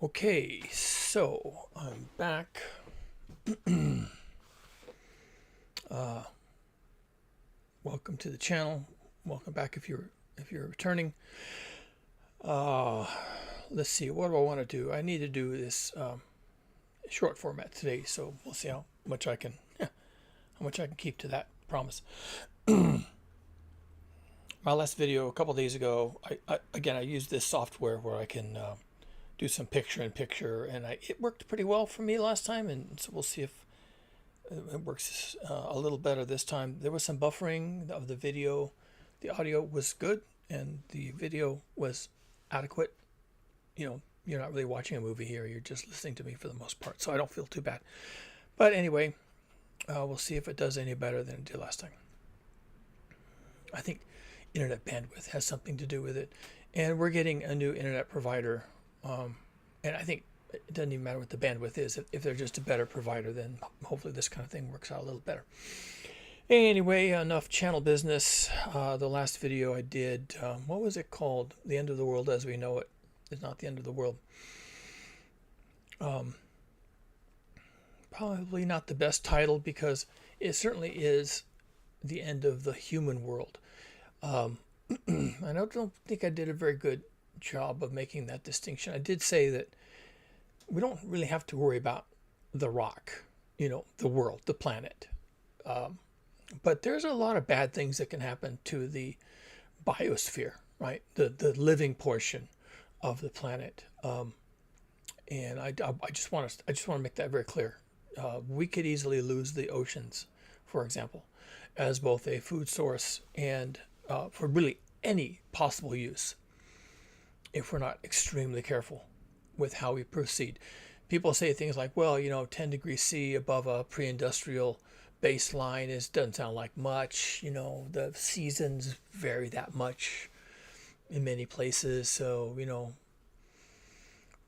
Okay, so I'm back. Welcome to the channel. Welcome back if you're returning. Uh, let's see. What do I want to do? I need to do this short format today, so we'll see how much I can keep to that promise. My last video a couple days ago, I used this software where I can do some picture-in-picture, and it worked pretty well for me last time, and so we'll see if it works a little better this time. There was some buffering of the video. The audio was good, and the video was adequate. You know, you're not really watching a movie here. You're just listening to me for the most part, so I don't feel too bad. But anyway, we'll see if it does any better than it did last time. I think internet bandwidth has something to do with it, and we're getting a new internet provider, and I think it doesn't even matter what the bandwidth is. If they're just a better provider, then hopefully this kind of thing works out a little better. Anyway, enough channel business. The last video I did, what was it called? The End of the World as We Know It is not the end of the world. Probably not the best title, because it certainly is the end of the human world. I don't think I did a very good job of making that distinction. I did say that we don't really have to worry about the rock, the world, the planet. But there's a lot of bad things that can happen to the biosphere, right? The living portion of the planet. And I just want to make that very clear. We could easily lose the oceans, for example, as both a food source and for really any possible use, if we're not extremely careful with how we proceed. People say things like, well, 10 degrees C above a pre-industrial baseline doesn't sound like much. The seasons vary that much in many places. So,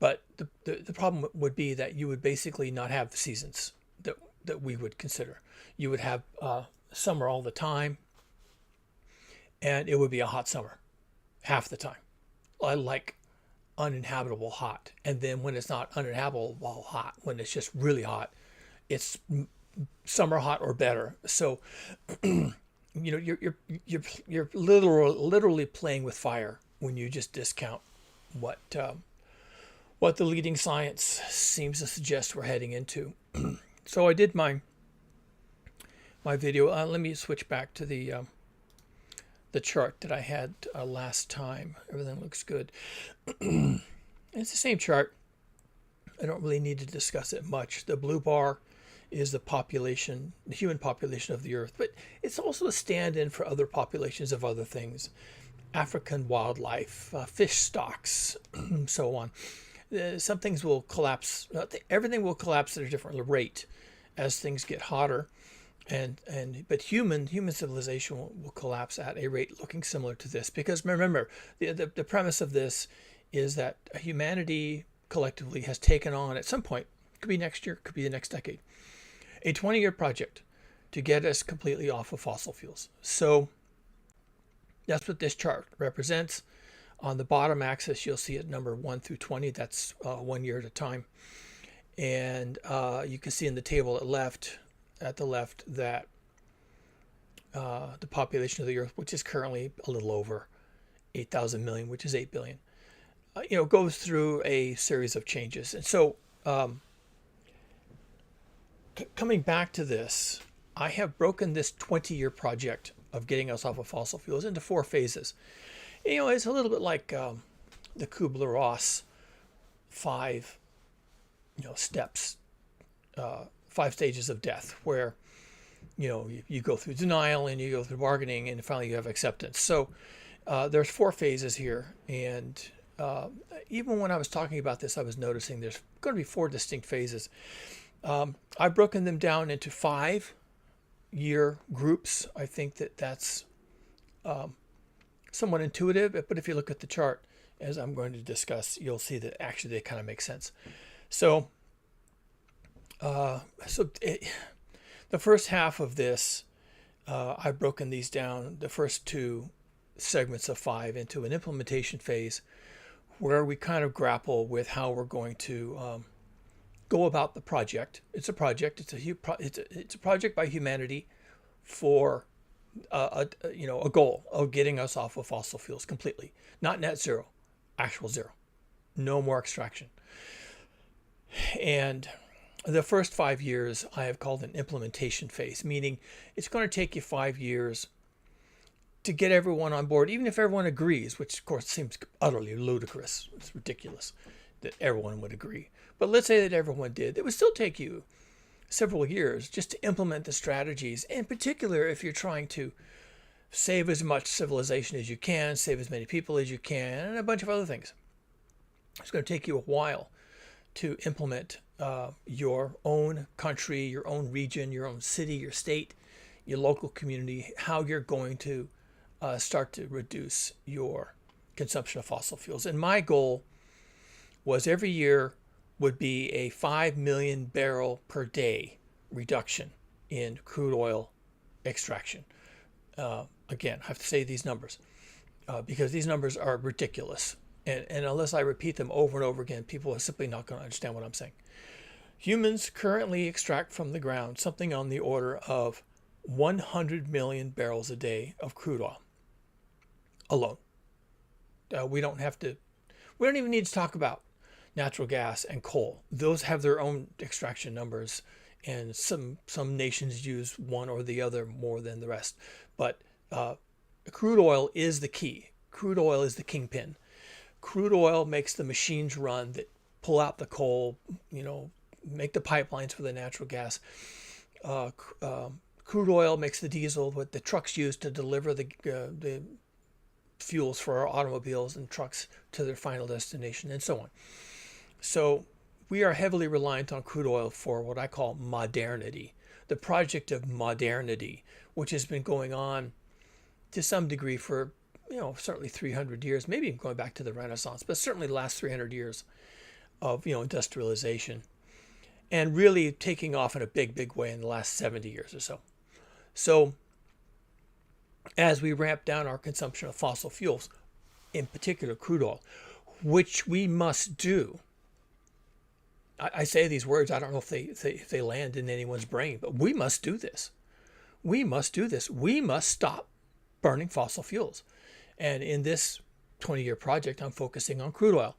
but the problem would be that you would basically not have seasons that we would consider. You would have summer all the time, and it would be a hot summer half the time. I like uninhabitable hot. And then when it's not uninhabitable hot, when it's just really hot, it's summer hot or better. So you're literally playing with fire when you just discount what the leading science seems to suggest we're heading into. So I did my video. Let me switch back to the chart that I had last time. Everything looks good. It's the same chart. I don't really need to discuss it much. The blue bar is the human population of the Earth, but it's also a stand-in for other populations of other things. African wildlife, fish stocks, so on. Some things will collapse. Everything will collapse at a different rate as things get hotter. But human civilization will collapse at a rate looking similar to this, because remember, the premise of this is that humanity collectively has taken on, at some point, could be next year, could be the next decade, a 20-year project to get us completely off of fossil fuels. So that's what this chart represents. On the bottom axis, you'll see it number 1 through 20. That's 1 year at a time. And you can see in the table at the left that the population of the Earth, which is currently a little over 8,000 million, which is 8 billion, goes through a series of changes. And so coming back to this, I have broken this 20-year project of getting us off of fossil fuels into 4 phases. It's a little bit like the Kubler-Ross 5 steps, 5 stages of death, where you go through denial, and you go through bargaining, and finally you have acceptance. So there's 4 phases here, and even when I was talking about this, I was noticing there's going to be 4 distinct phases. I've broken them down into 5-year groups. I think that's somewhat intuitive, but if you look at the chart, as I'm going to discuss, you'll see that actually they kind of make sense. So the first half of this, I've broken these down, the first 2 segments of 5, into an implementation phase, where we kind of grapple with how we're going to go about the project. It's a project. It's a project by humanity for a goal of getting us off of fossil fuels completely. Not net zero, actual zero. No more extraction. And the first 5 years I have called an implementation phase, meaning it's going to take you 5 years to get everyone on board, even if everyone agrees, which of course seems utterly ludicrous. It's ridiculous that everyone would agree. But let's say that everyone did. It would still take you several years just to implement the strategies, in particular if you're trying to save as much civilization as you can, save as many people as you can, and a bunch of other things. It's going to take you a while to implement your own country, your own region, your own city, your state, your local community, how you're going to start to reduce your consumption of fossil fuels. And my goal was every year would be a 5 million barrel per day reduction in crude oil extraction. Again, I have to say these numbers because these numbers are ridiculous. And unless I repeat them over and over again, people are simply not going to understand what I'm saying. Humans currently extract from the ground something on the order of 100 million barrels a day of crude oil alone. We don't even need to talk about natural gas and coal. Those have their own extraction numbers, and some nations use one or the other more than the rest. But crude oil is the key. Crude oil is the kingpin. Crude oil makes the machines run that pull out the coal, make the pipelines for the natural gas. Crude oil makes the diesel, what the trucks use to deliver the fuels for our automobiles and trucks to their final destination, and so on. So we are heavily reliant on crude oil for what I call modernity, the project of modernity, which has been going on to some degree for certainly 300 years, maybe even going back to the Renaissance, but certainly the last 300 years of industrialization, and really taking off in a big way in the last 70 years or so. So as we ramp down our consumption of fossil fuels, in particular crude oil, which we must do. I say these words, I don't know if they land in anyone's brain, but we must do this. We must do this. We must stop burning fossil fuels. And in this 20-year project, I'm focusing on crude oil.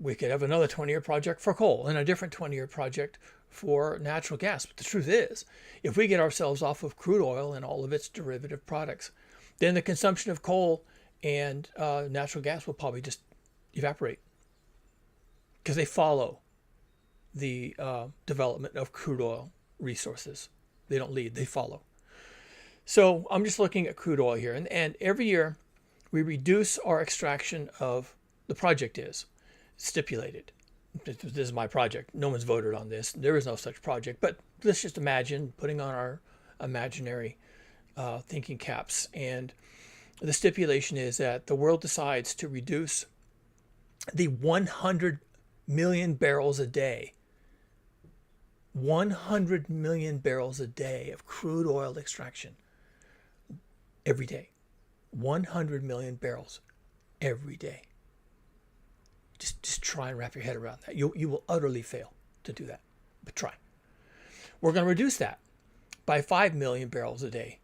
We could have another 20-year project for coal and a different 20-year project for natural gas. But the truth is, if we get ourselves off of crude oil and all of its derivative products, then the consumption of coal and natural gas will probably just evaporate because they follow the development of crude oil resources. They don't lead, they follow. So I'm just looking at crude oil here. And every year we reduce our extraction of, the project is stipulated. This is my project. No one's voted on this. There is no such project. But let's just imagine putting on our imaginary thinking caps. And the stipulation is that the world decides to reduce the 100 million barrels a day. 100 million barrels a day of crude oil extraction every day. 100 million barrels every day. Just try and wrap your head around that. You will utterly fail to do that, but try. We're going to reduce that by 5 million barrels a day,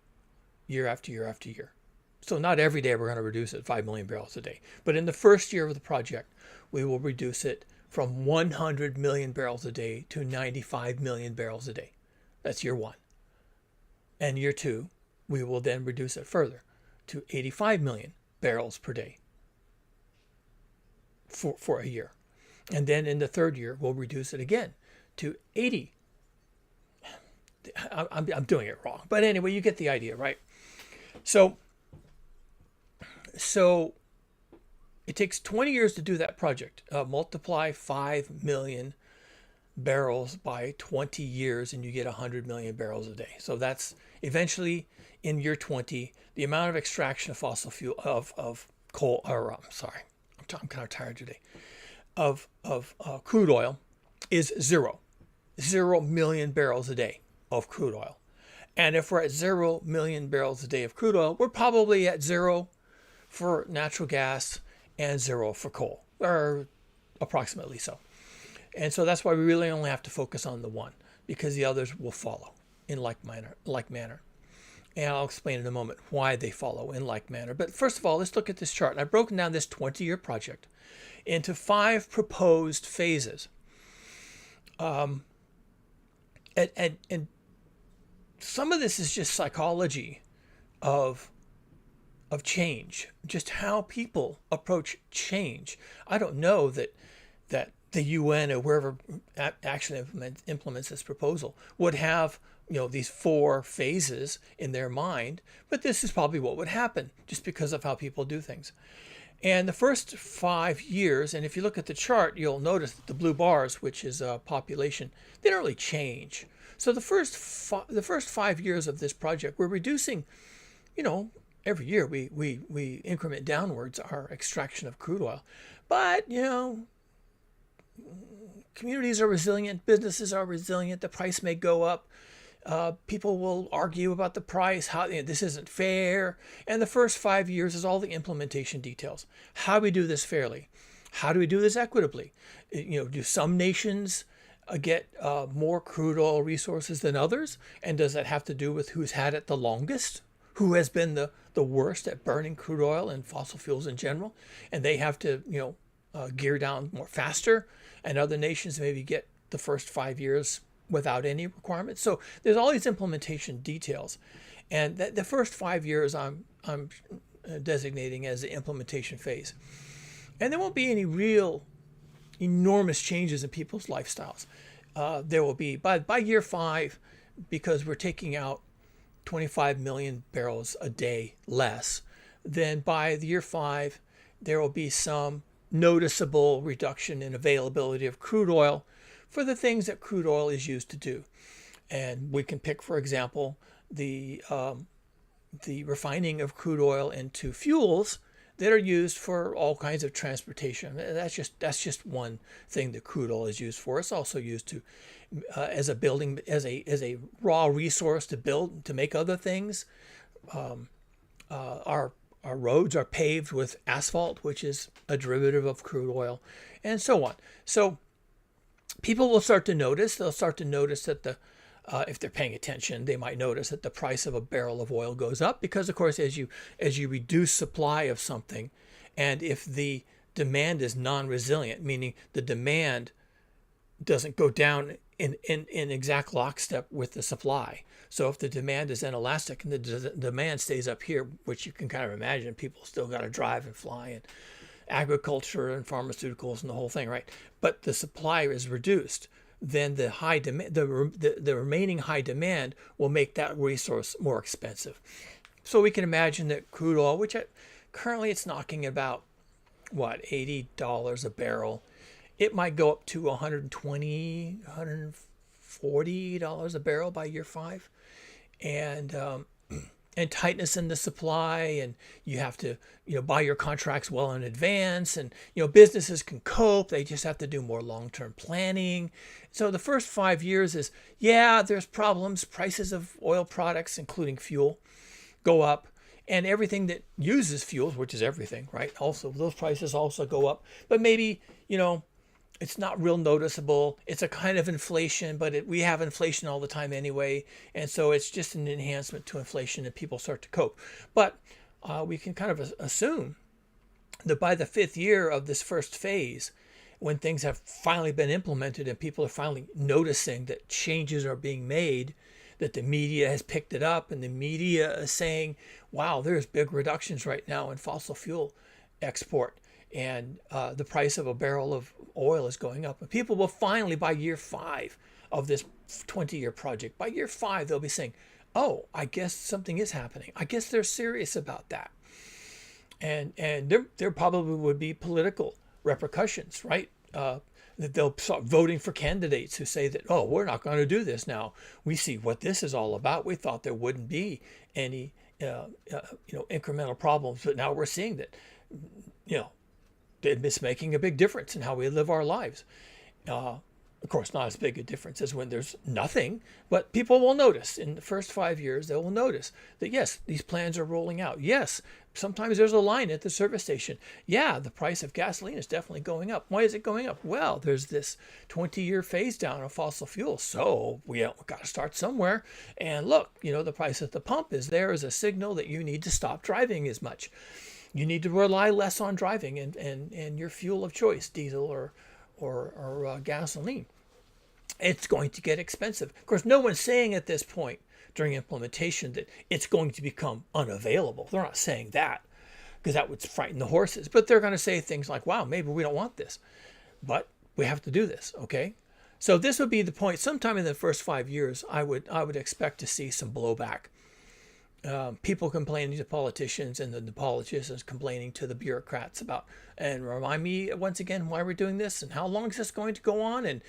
year after year after year. So not every day we're going to reduce it 5 million barrels a day, but in the first year of the project, we will reduce it from 100 million barrels a day to 95 million barrels a day. That's year one. And year two, we will then reduce it further to 85 million barrels per day for a year. And then in the third year, we'll reduce it again to 80. I'm doing it wrong. But anyway, you get the idea, right? So it takes 20 years to do that project. Multiply 5 million barrels by 20 years and you get 100 million barrels a day. So that's eventually in year 20, the amount of extraction of fossil fuel, of coal, or I'm sorry, I'm kind of tired today, of crude oil is 0 million barrels a day of crude oil. And if we're at 0 million barrels a day of crude oil, we're probably at 0 for natural gas and 0 for coal. or approximately so. And so that's why we really only have to focus on the one, because the others will follow in like manner. And I'll explain in a moment why they follow in like manner. But first of all, let's look at this chart. And I've broken down this 20-year project into 5 proposed phases. And some of this is just psychology of change, just how people approach change. I don't know that the UN or wherever actually implements this proposal would have these 4 phases in their mind, but this is probably what would happen just because of how people do things. And the first 5 years, and if you look at the chart, you'll notice that the blue bars, which is population, they don't really change. So the first 5 years of this project, we're reducing, every year we increment downwards our extraction of crude oil. But, communities are resilient, businesses are resilient, the price may go up. People will argue about the price, how this isn't fair. And the first 5 years is all the implementation details. How do we do this fairly? How do we do this equitably? Do some nations get more crude oil resources than others? And does that have to do with who's had it the longest? Who has been the worst at burning crude oil and fossil fuels in general? And they have to, gear down more faster. And other nations maybe get the first 5 years without any requirements. So there's all these implementation details, and the first 5 years I'm designating as the implementation phase. And there won't be any real enormous changes in people's lifestyles. There will be by year 5, because we're taking out 25 million barrels a day less. Then by the year 5, there will be some noticeable reduction in availability of crude oil for the things that crude oil is used to do. And we can pick, for example, the refining of crude oil into fuels that are used for all kinds of transportation. That's just one thing that crude oil is used for. It's also used to as a raw resource to make other things. Our roads are paved with asphalt, which is a derivative of crude oil, and so on. So people will start to notice. They'll start to notice that if they're paying attention, they might notice that the price of a barrel of oil goes up because, of course, as you reduce supply of something, and if the demand is non-resilient, meaning the demand doesn't go down in exact lockstep with the supply. So if the demand is inelastic and the demand stays up here, which you can kind of imagine, people still got to drive and fly and agriculture and pharmaceuticals and the whole thing, right? But the supply is reduced, then the high demand, the remaining high demand will make that resource more expensive. So we can imagine that crude oil, which currently it's knocking about $80 a barrel, it might go up to $120, $140 a barrel by year 5, and tightness in the supply, and you have to buy your contracts well in advance, and businesses can cope. They just have to do more long-term planning. So the first 5 years is, there's problems. Prices of oil products, including fuel, go up, and everything that uses fuels, which is everything, right? Also, those prices also go up, but maybe it's not real noticeable. It's a kind of inflation, but we have inflation all the time anyway. And so it's just an enhancement to inflation and people start to cope. But we can kind of assume that by the 5th year of this first phase, when things have finally been implemented and people are finally noticing that changes are being made, that the media has picked it up and the media is saying, wow, there's big reductions right now in fossil fuel export. And the price of a barrel of oil is going up. And people will finally, by year 5 of this 20-year project, by year 5, they'll be saying, oh, I guess something is happening. I guess they're serious about that. And there probably would be political repercussions, right? That they'll start voting for candidates who say that, oh, we're not going to do this now. We see what this is all about. We thought there wouldn't be any, incremental problems, but now we're seeing that, it's making a big difference in how we live our lives. Of course, not as big a difference as when there's nothing, but people will notice in the first 5 years, they will notice that yes, these plans are rolling out. Yes, sometimes there's a line at the service station. Yeah, the price of gasoline is definitely going up. Why is it going up? Well, there's this 20-year phase down of fossil fuels. So we got to start somewhere. And look, the price at the pump is there as a signal that you need to stop driving as much. You need to rely less on driving and your fuel of choice, diesel or gasoline. It's going to get expensive. Of course, no one's saying at this point during implementation that it's going to become unavailable. They're not saying that because that would frighten the horses. But they're going to say things like, wow, maybe we don't want this, but we have to do this, okay? So this would be the point. Sometime in the first 5 years, I would expect to see some blowback. People complaining to politicians and the politicians complaining to the bureaucrats about, and remind me once again why we're doing this and how long is this going to go on and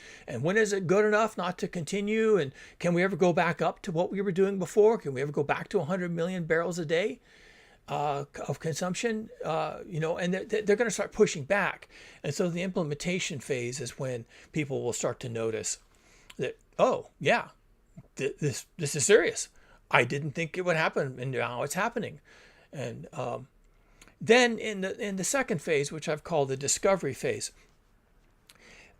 when is it good enough not to continue, and can we ever go back up to what we were doing before? Can we ever go back to 100 million barrels a day of consumption? And they're going to start pushing back. And so the implementation phase is when people will start to notice that, oh yeah, this is serious. I didn't think it would happen, and now it's happening. And then in the second phase, which I've called the discovery phase,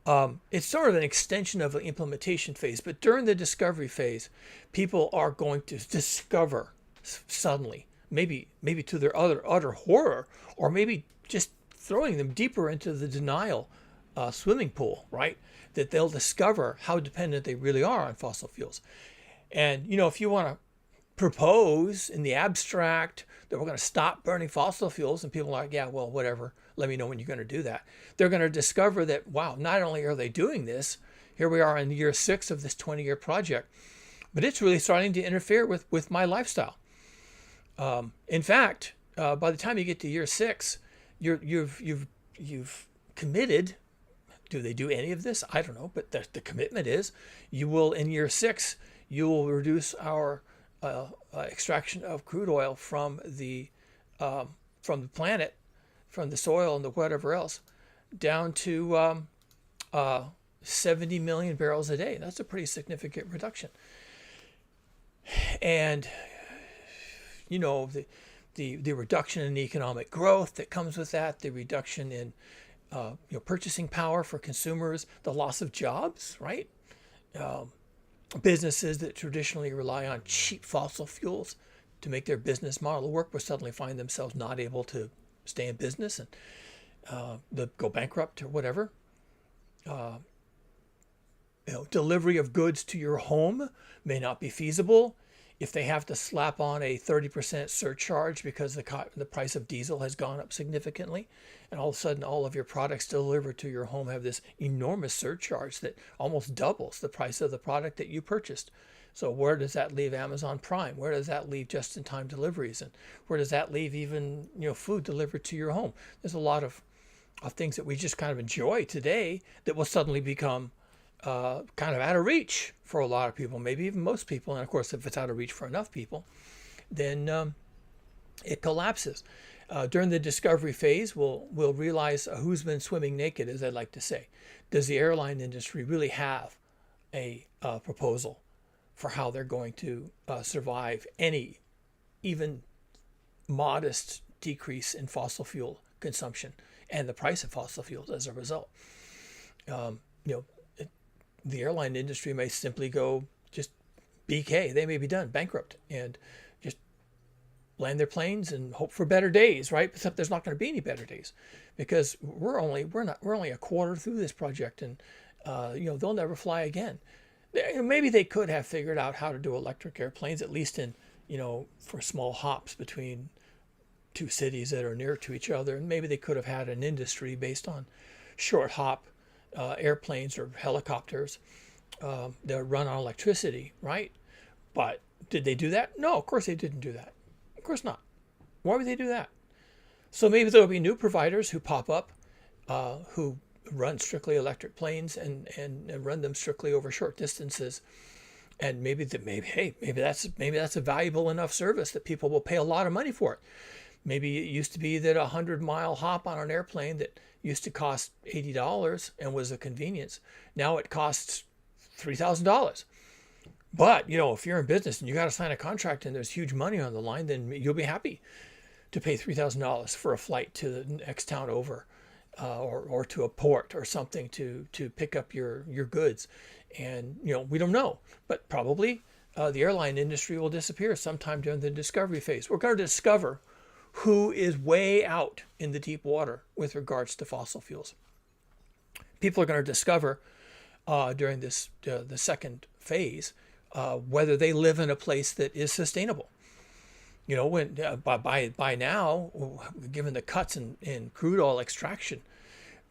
it's sort of an extension of the implementation phase. But during the discovery phase, people are going to discover suddenly, maybe to their utter horror, or maybe just throwing them deeper into the denial swimming pool, right? That they'll discover how dependent they really are on fossil fuels. And if you want to propose in the abstract that we're going to stop burning fossil fuels, and people are like, yeah, well, whatever, let me know when you're going to do that. They're going to discover that, wow, not only are they doing this, here we are in year 6 of this 20-year project, but it's really starting to interfere with my lifestyle. In fact, by the time you get to year 6, you've committed. Do they do any of this? I don't know, but the commitment is you will, in year 6, you will reduce our extraction of crude oil from the planet, from the soil and the whatever else, down to 70 million barrels a day. That's a pretty significant reduction. And the reduction in economic growth that comes with that, the reduction in purchasing power for consumers, the loss of jobs, right? Businesses that traditionally rely on cheap fossil fuels to make their business model work will suddenly find themselves not able to stay in business and they'll go bankrupt or whatever. Delivery of goods to your home may not be feasible if they have to slap on a 30% surcharge because the price of diesel has gone up significantly, and all of a sudden all of your products delivered to your home have this enormous surcharge that almost doubles the price of the product that you purchased. So where does that leave Amazon Prime? Where does that leave just-in-time deliveries? And where does that leave even food delivered to your home? There's a lot of things that we just kind of enjoy today that will suddenly become kind of out of reach for a lot of people, maybe even most people. And of course, if it's out of reach for enough people, then it collapses. During the discovery phase, we'll realize who's been swimming naked, as I like to say. Does the airline industry really have a proposal for how they're going to survive any even modest decrease in fossil fuel consumption and the price of fossil fuels as a result? The airline industry may simply go just BK. They may be done, bankrupt, and just land their planes and hope for better days, right? Except there's not going to be any better days because we're only a quarter through this project, and they'll never fly again. Maybe they could have figured out how to do electric airplanes, at least in for small hops between two cities that are near to each other, and maybe they could have had an industry based on short hop airplanes or helicopters that run on electricity, right? But did they do that? No, of course they didn't do that. Of course not. Why would they do that? So maybe there'll be new providers who pop up who run strictly electric planes and run them strictly over short distances. And maybe that's a valuable enough service that people will pay a lot of money for it. Maybe it used to be that a 100-mile hop on an airplane that used to cost $80 and was a convenience. Now it costs $3,000. But, if you're in business and you got to sign a contract and there's huge money on the line, then you'll be happy to pay $3,000 for a flight to the next town over, or to a port or something to pick up your goods. And, we don't know, but probably the airline industry will disappear sometime during the discovery phase. We're going to discover who is way out in the deep water with regards to fossil fuels. People are going to discover during this the second phase whether they live in a place that is sustainable. When by now, given the cuts in crude oil extraction,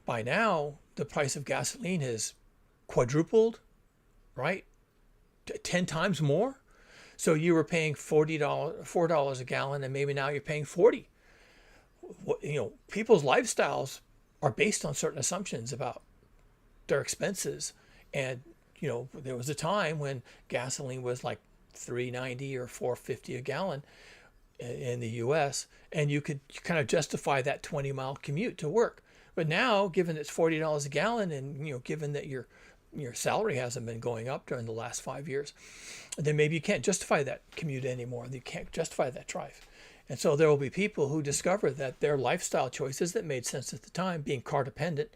by now the price of gasoline has quadrupled, right? 10 times more. So you were paying $4 a gallon, and maybe now you're paying 40. People's lifestyles are based on certain assumptions about their expenses. And, there was a time when gasoline was like $3.90 or $4.50 a gallon in the US, and you could kind of justify that 20-mile commute to work. But now, given it's $40 a gallon, and given that your salary hasn't been going up during the last 5 years, then maybe you can't justify that commute anymore. You can't justify that drive. And so there will be people who discover that their lifestyle choices that made sense at the time, being car dependent,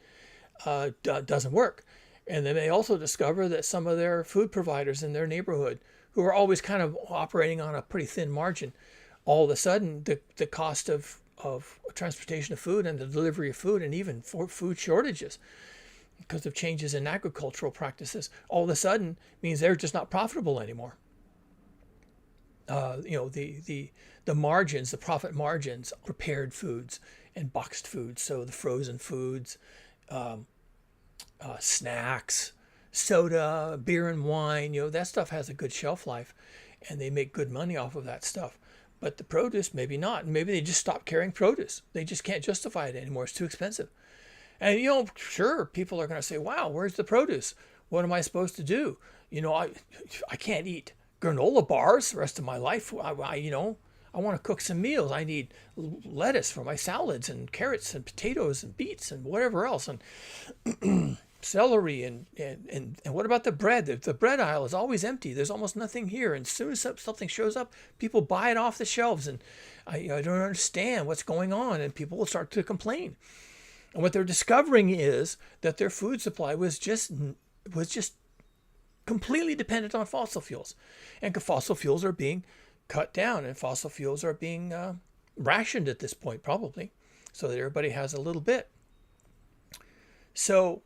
doesn't work. And they may also discover that some of their food providers in their neighborhood, who are always kind of operating on a pretty thin margin, all of a sudden the cost of transportation of food and the delivery of food, and even for food shortages because of changes in agricultural practices, all of a sudden means they're just not profitable anymore. The margins, the profit margins, prepared foods and boxed foods, so the frozen foods, snacks, soda, beer and wine, that stuff has a good shelf life, and they make good money off of that stuff. But the produce, maybe not. Maybe they just stopped carrying produce. They just can't justify it anymore. It's too expensive. And, sure, people are going to say, wow, where's the produce? What am I supposed to do? I can't eat granola bars the rest of my life. I want to cook some meals. I need lettuce for my salads, and carrots and potatoes and beets and whatever else, and celery, and what about the bread? The bread aisle is always empty. There's almost nothing here. And as soon as something shows up, people buy it off the shelves, and I don't understand what's going on, and people will start to complain. And what they're discovering is that their food supply was just completely dependent on fossil fuels, and fossil fuels are being cut down, and fossil fuels are being rationed at this point, probably, so that everybody has a little bit. So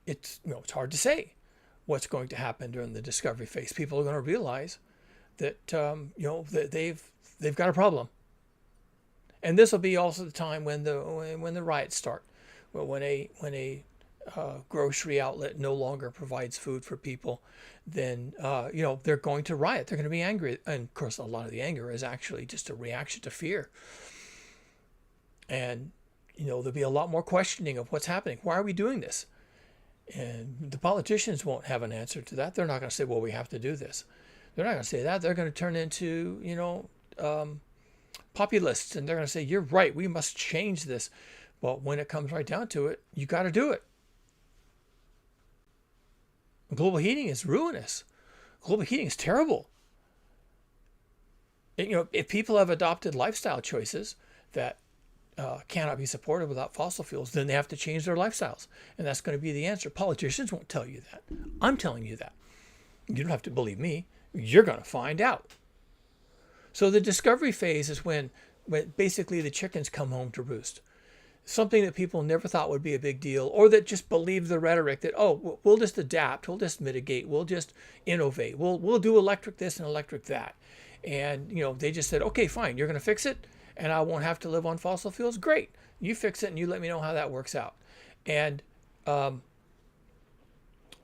it's hard to say what's going to happen during the discovery phase. People are going to realize that that they've got a problem, and this will be also the time when the riots start. When a grocery outlet no longer provides food for people, then they're going to riot. They're going to be angry, and of course, a lot of the anger is actually just a reaction to fear. And there'll be a lot more questioning of what's happening. Why are we doing this? And the politicians won't have an answer to that. They're not going to say, "Well, we have to do this." They're not going to say that. They're going to turn into populists, and they're going to say, "You're right. We must change this." Well, when it comes right down to it, you got to do it. Global heating is ruinous. Global heating is terrible. If people have adopted lifestyle choices that cannot be supported without fossil fuels, then they have to change their lifestyles. And that's going to be the answer. Politicians won't tell you that. I'm telling you that. You don't have to believe me. You're going to find out. So the discovery phase is when basically the chickens come home to roost. Something that people never thought would be a big deal, or that just believed the rhetoric that, oh, we'll just adapt, we'll just mitigate, we'll just innovate, we'll do electric this and electric that. And, they just said, okay, fine, you're going to fix it, and I won't have to live on fossil fuels. Great. You fix it, and you let me know how that works out. And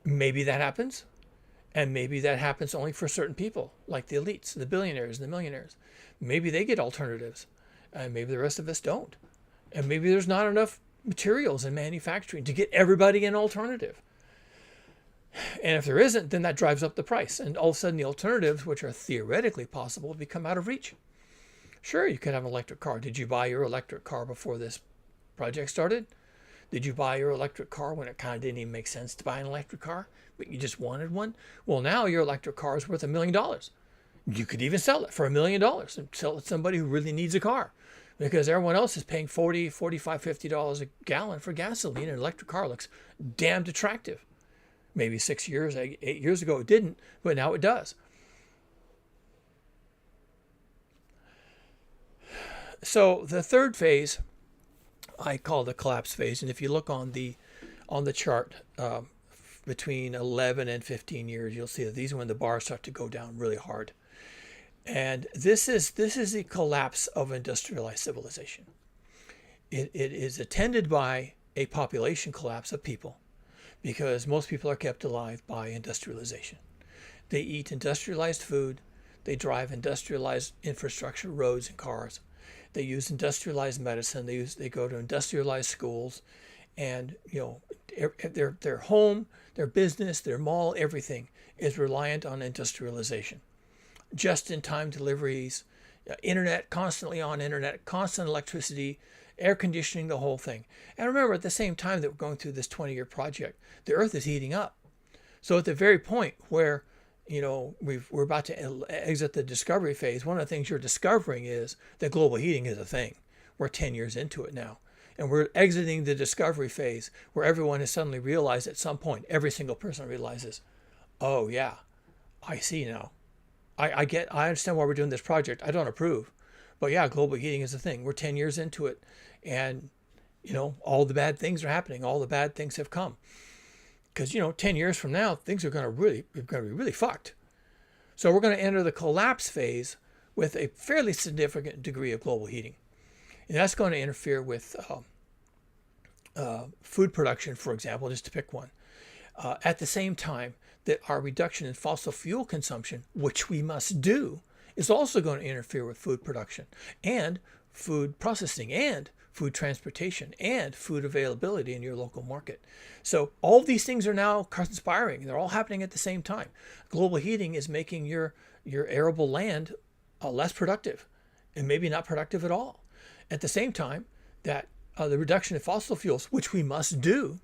maybe that happens, and maybe that happens only for certain people, like the elites, the billionaires, and the millionaires. Maybe they get alternatives, and maybe the rest of us don't. And maybe there's not enough materials in manufacturing to get everybody an alternative. And if there isn't, then that drives up the price. And all of a sudden the alternatives, which are theoretically possible, become out of reach. Sure, you could have an electric car. Did you buy your electric car before this project started? Did you buy your electric car when it kind of didn't even make sense to buy an electric car, but you just wanted one? Well, now your electric car is worth $1 million. You could even sell it for $1 million and sell it to somebody who really needs a car, because everyone else is paying $40, $45, $50 a gallon for gasoline. An electric car looks damned attractive. Maybe 6 years, 8 years ago it didn't, but now it does. So the third phase I call the collapse phase, and if you look on the chart between 11 and 15 years, you'll see that these are when the bars start to go down really hard. And this is the collapse of industrialized civilization. It is attended by a population collapse of people, because most people are kept alive by industrialization. They eat industrialized food, they drive industrialized infrastructure, roads and cars. They use industrialized medicine. They go to industrialized schools, and their home, their business, their mall, everything is reliant on industrialization. Just-in-time deliveries, internet, constantly on internet, constant electricity, air conditioning, the whole thing. And remember, at the same time that we're going through this 20-year project, the Earth is heating up. So at the very point where we're about to exit the discovery phase, one of the things you're discovering is that global heating is a thing. We're 10 years into it now. And we're exiting the discovery phase where everyone has suddenly realized at some point, every single person realizes, oh yeah, I see now. I understand why we're doing this project. I don't approve. But yeah, global heating is a thing. We're 10 years into it. And, all the bad things are happening. All the bad things have come. Because, 10 years from now, things are going to be really fucked. So we're going to enter the collapse phase with a fairly significant degree of global heating. And that's going to interfere with food production, for example, just to pick one. At the same time that our reduction in fossil fuel consumption, which we must do, is also going to interfere with food production and food processing and food transportation and food availability in your local market. So all of these things are now conspiring. They're all happening at the same time. Global heating is making your arable land less productive and maybe not productive at all. At the same time that the reduction in fossil fuels, which we must do,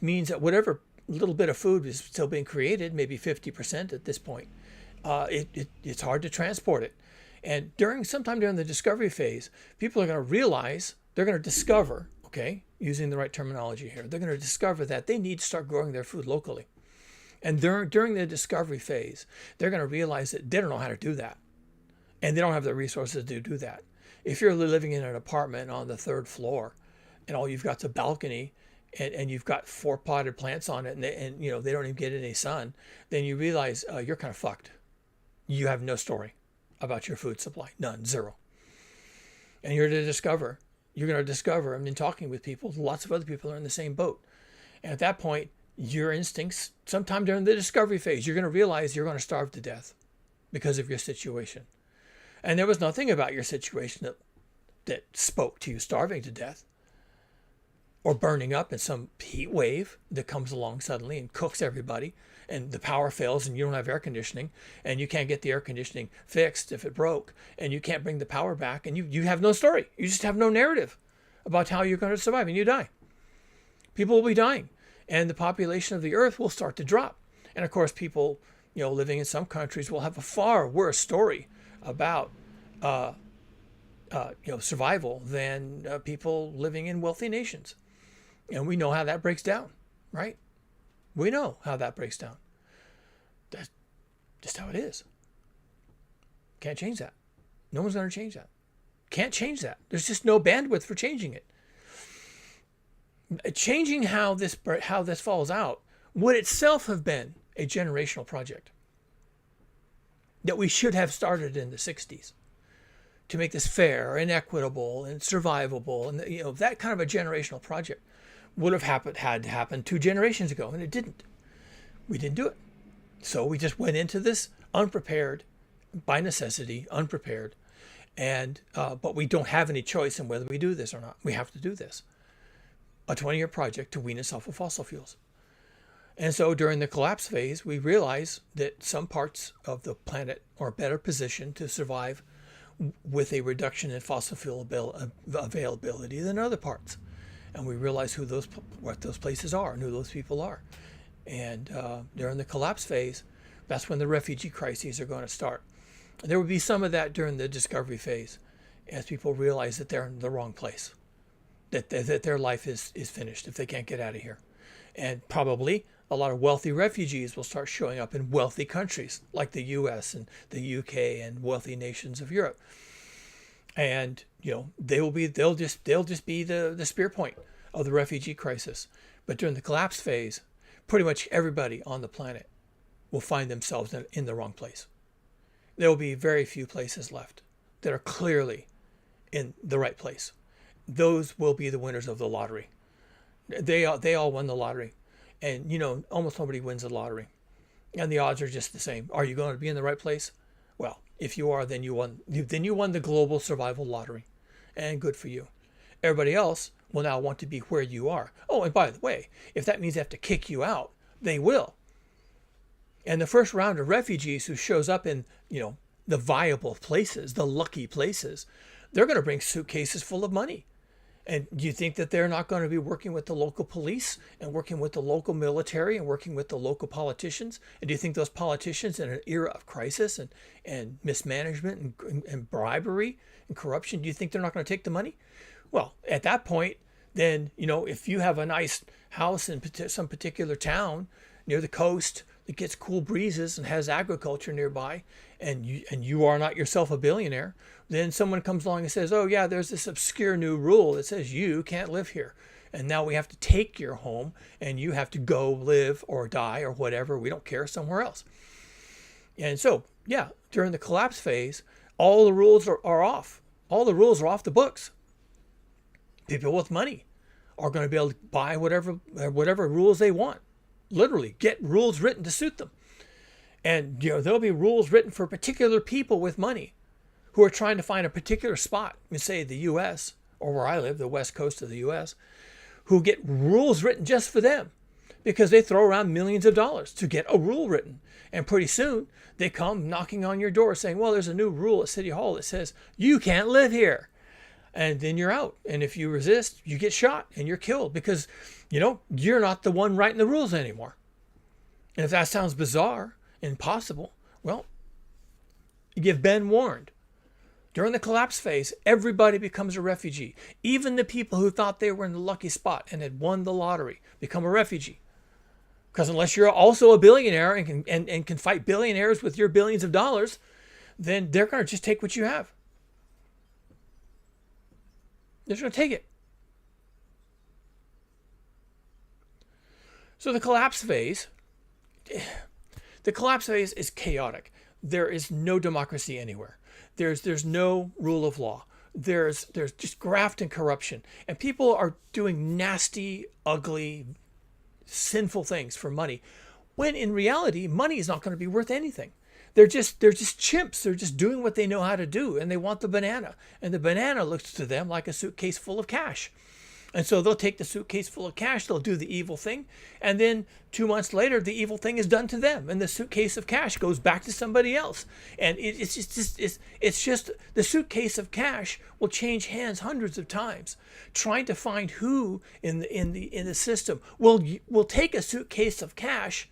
means that whatever little bit of food is still being created, maybe 50% at this point, it's hard to transport it. And sometime during the discovery phase, people are going to realize, they're going to discover, using the right terminology here, they're going to discover that they need to start growing their food locally. And during the discovery phase, they're going to realize that they don't know how to do that. And they don't have the resources to do that. If you're living in an apartment on the 3rd floor and all you've got is a balcony and you've got 4 potted plants on it and they don't even get any sun, then you realize you're kind of fucked. You have no story about your food supply. None. Zero. And you're going to discover, I've been talking with people, lots of other people are in the same boat. And at that point, your instincts, sometime during the discovery phase, you're going to realize you're going to starve to death because of your situation. And there was nothing about your situation that spoke to you starving to death or burning up in some heat wave that comes along suddenly and cooks everybody, and the power fails and you don't have air conditioning and you can't get the air conditioning fixed if it broke and you can't bring the power back and you have no story. You just have no narrative about how you're going to survive, and you die. People will be dying and the population of the earth will start to drop. And of course, people, living in some countries will have a far worse story about survival than people living in wealthy nations. And we know how that breaks down, right? We know how that breaks down. That's just how it is. Can't change that. No one's going to change that. Can't change that. There's just no bandwidth for changing it. Changing how this falls out would itself have been a generational project that we should have started in the 60s to make this fair and equitable and survivable. And that kind of a generational project would have had to happen 2 generations ago, and it didn't. We didn't do it. So we just went into this unprepared, by necessity, unprepared. And but we don't have any choice in whether we do this or not. We have to do this. A 20-year project to wean us off of fossil fuels. And so during the collapse phase, we realize that some parts of the planet are better positioned to survive with a reduction in fossil fuel availability than other parts. And we realize what those places are and who those people are. And during the collapse phase, that's when the refugee crises are going to start. There will be some of that during the discovery phase, as people realize that they're in the wrong place, that their life is finished if they can't get out of here. And probably a lot of wealthy refugees will start showing up in wealthy countries like the US and the UK and wealthy nations of Europe. And they'll just be the spear point of the refugee crisis. But during the collapse phase, pretty much everybody on the planet will find themselves in the wrong place. There will be very few places left that are clearly in the right place. Those will be the winners of the lottery. They all won the lottery, and almost nobody wins the lottery, and the odds are just the same. Are you going to be in the right place? Well, if you are, then you won. Then you won the global survival lottery, and good for you. Everybody else will now want to be where you are. Oh, and by the way, if that means they have to kick you out, they will. And the first round of refugees who shows up in, the viable places, the lucky places, they're going to bring suitcases full of money. And do you think that they're not going to be working with the local police and working with the local military and working with the local politicians? And do you think those politicians in an era of crisis and mismanagement and bribery and corruption, do you think they're not going to take the money? Well, at that point, then, if you have a nice house in some particular town near the coast that gets cool breezes and has agriculture nearby, and you are not yourself a billionaire, then someone comes along and says, oh yeah, there's this obscure new rule that says you can't live here. And now we have to take your home and you have to go live or die or whatever, we don't care, somewhere else. And so, yeah, during the collapse phase, all the rules are off. All the rules are off the books. People with money are going to be able to buy whatever rules they want. Literally, get rules written to suit them. And there'll be rules written for particular people with money who are trying to find a particular spot, say the US, or where I live, the west coast of the US, who get rules written just for them because they throw around millions of dollars to get a rule written. And pretty soon they come knocking on your door saying, well, there's a new rule at City Hall that says you can't live here. And then you're out. And if you resist, you get shot and you're killed because, you're not the one writing the rules anymore. And if that sounds bizarre, impossible, well, you've been warned. During the collapse phase, everybody becomes a refugee. Even the people who thought they were in the lucky spot and had won the lottery become a refugee. Because unless you're also a billionaire and can fight billionaires with your billions of dollars, then they're going to just take what you have. They're just going to take it. So the collapse phase is chaotic. There is no democracy anywhere. There's no rule of law. There's just graft and corruption. And people are doing nasty, ugly, sinful things for money. When in reality, money is not going to be worth anything. They're just chimps. They're just doing what they know how to do, and they want the banana. And the banana looks to them like a suitcase full of cash. And so they'll take the suitcase full of cash, they'll do the evil thing, and then 2 months later, the evil thing is done to them, and the suitcase of cash goes back to somebody else. And it's just the suitcase of cash will change hands hundreds of times, trying to find who in the system will take a suitcase of cash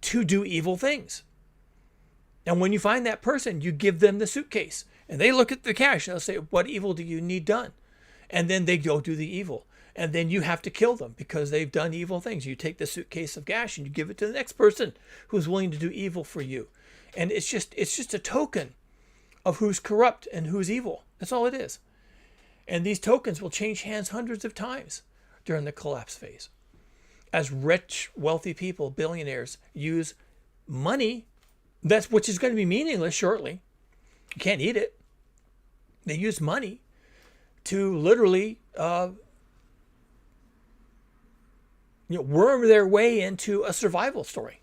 to do evil things. And when you find that person, you give them the suitcase, and they look at the cash and they'll say, "What evil do you need done?" And then they go do the evil. And then you have to kill them because they've done evil things. You take the suitcase of cash and you give it to the next person who's willing to do evil for you. And it's just a token of who's corrupt and who's evil. That's all it is. And these tokens will change hands hundreds of times during the collapse phase. As rich, wealthy people, billionaires, use money, which is going to be meaningless shortly. You can't eat it. They use money to literally worm their way into a survival story.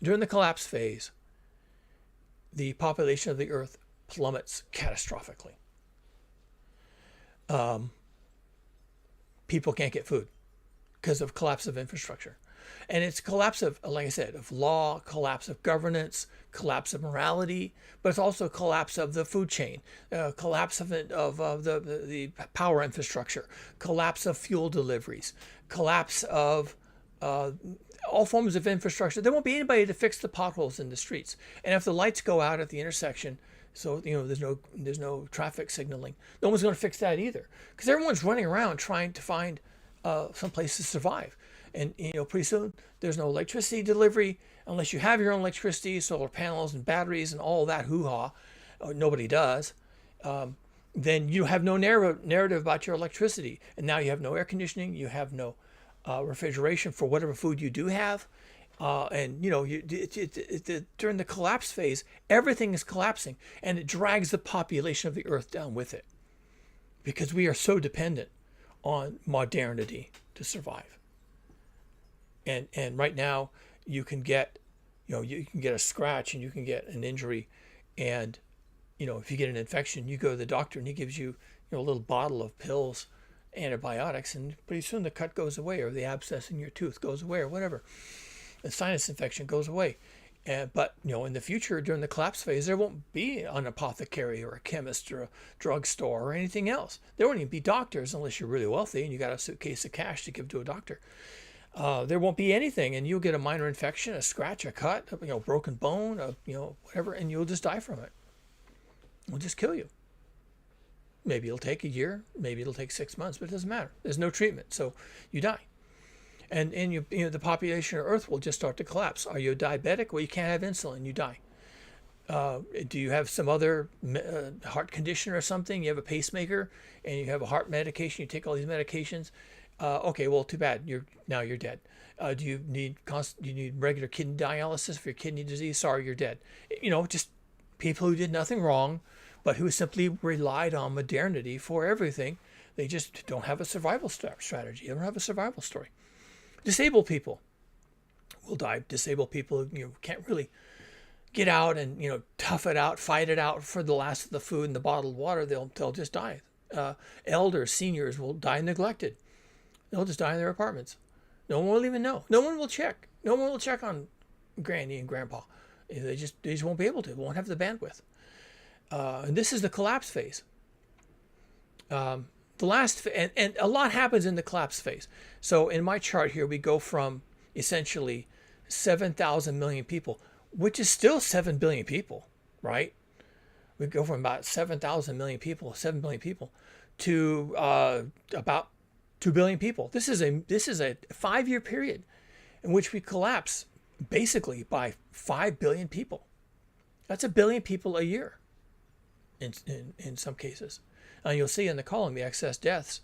During the collapse phase, the population of the earth plummets catastrophically. People can't get food because of collapse of infrastructure. And it's collapse of, like I said, of law, collapse of governance, collapse of morality, but it's also collapse of the food chain, collapse of the power infrastructure, collapse of fuel deliveries, collapse of all forms of infrastructure. There won't be anybody to fix the potholes in the streets. And if the lights go out at the intersection, so there's no traffic signaling, no one's going to fix that either, because everyone's running around trying to find some place to survive. And pretty soon there's no electricity delivery unless you have your own electricity, solar panels and batteries and all that hoo-ha. Nobody does. Then you have no narrative about your electricity, and now you have no air conditioning, you have no refrigeration for whatever food you do have. And during the collapse phase, everything is collapsing, and it drags the population of the earth down with it, because we are so dependent on modernity to survive. And right now you can get a scratch and you can get an injury, and if you get an infection, you go to the doctor and he gives you a little bottle of pills, antibiotics, and pretty soon the cut goes away, or the abscess in your tooth goes away, or whatever. The sinus infection goes away. But in the future, during the collapse phase, there won't be an apothecary or a chemist or a drugstore or anything else. There won't even be doctors unless you're really wealthy and you got a suitcase of cash to give to a doctor. There won't be anything, and you'll get a minor infection, a scratch, a cut, broken bone, whatever, and you'll just die from it. It'll just kill you. Maybe it'll take a year, maybe it'll take 6 months, but it doesn't matter. There's no treatment, so you die. And the population of Earth will just start to collapse. Are you diabetic? Well, you can't have insulin, you die. Do you have some other heart condition or something? You have a pacemaker and you have a heart medication, you take all these medications. Okay, well, too bad. You're dead. Do you need regular kidney dialysis for your kidney disease? Sorry, you're dead. Just people who did nothing wrong, but who simply relied on modernity for everything. They just don't have a survival strategy. They don't have a survival story. Disabled people will die. Disabled people can't really get out and tough it out, fight it out for the last of the food and the bottled water. They'll just die. Elders, seniors will die neglected. They'll just die in their apartments. No one will even know. No one will check. No one will check on Granny and Grandpa. They just won't be able to. Won't have the bandwidth. And this is the collapse phase. And a lot happens in the collapse phase. So in my chart here, we go from essentially 7,000 million people, which is still 7 billion people, right? We go from about 7,000 million people, 7 billion people, to about 2 billion people. This is a 5-year period in which we collapse basically by 5 billion people. That's 1 billion people a year in some cases. And you'll see in the column the excess deaths.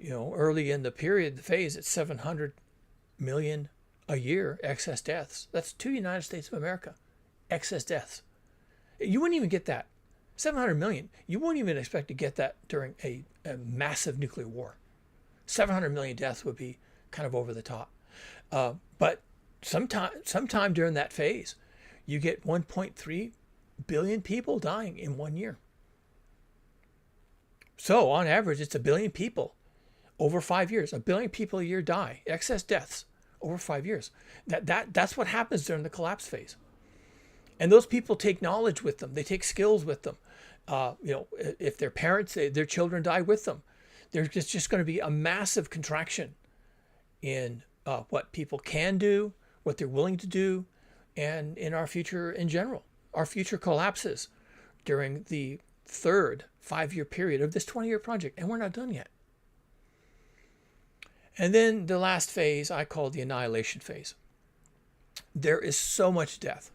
Early in the period, the phase, it's 700 million a year excess deaths. That's 2 United States of America excess deaths. You wouldn't even get that. 700 million. You wouldn't even expect to get that during a massive nuclear war. 700 million deaths would be kind of over the top. But sometime during that phase, you get 1.3 billion people dying in 1 year. So on average, it's 1 billion people over 5 years. 1 billion people a year die, excess deaths over 5 years. That's what happens during the collapse phase. And those people take knowledge with them. They take skills with them. If their parents, their children die with them. There's just going to be a massive contraction in what people can do, what they're willing to do, and in our future in general. Our future collapses during the third 5-year period of this 20-year project, and we're not done yet. And then the last phase I call the annihilation phase. There is so much death.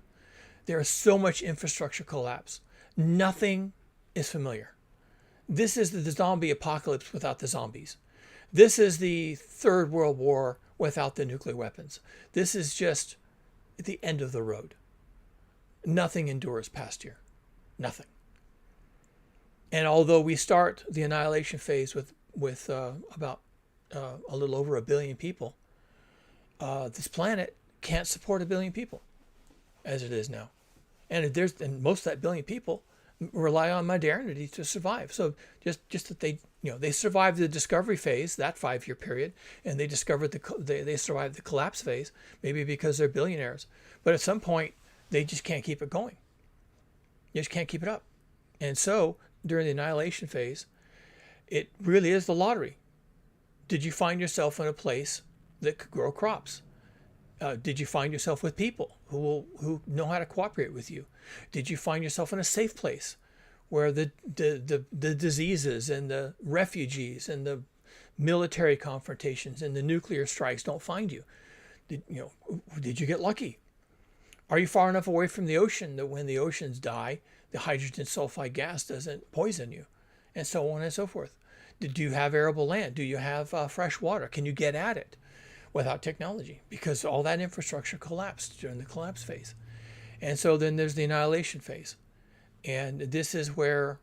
There is so much infrastructure collapse. Nothing is familiar. This is the zombie apocalypse without the zombies. This is the Third World War without the nuclear weapons. This is just the end of the road. Nothing endures past here. Nothing. And although we start the annihilation phase with about a little over 1 billion people, this planet can't support 1 billion people as it is now. And most of that 1 billion people, rely on modernity to survive. So just that they survived the discovery phase, that 5-year period, and they discovered they survived the collapse phase, maybe because they're billionaires. But at some point, they just can't keep it going. You just can't keep it up. And so during the annihilation phase, it really is the lottery. Did you find yourself in a place that could grow crops? Did you find yourself with people who know how to cooperate with you? Did you find yourself in a safe place where the diseases and the refugees and the military confrontations and the nuclear strikes don't find you? Did you get lucky? Are you far enough away from the ocean that when the oceans die, the hydrogen sulfide gas doesn't poison you? And so on and so forth. Do you have arable land? Do you have fresh water? Can you get at it without technology? Because all that infrastructure collapsed during the collapse phase. And so then there's the annihilation phase. And this is where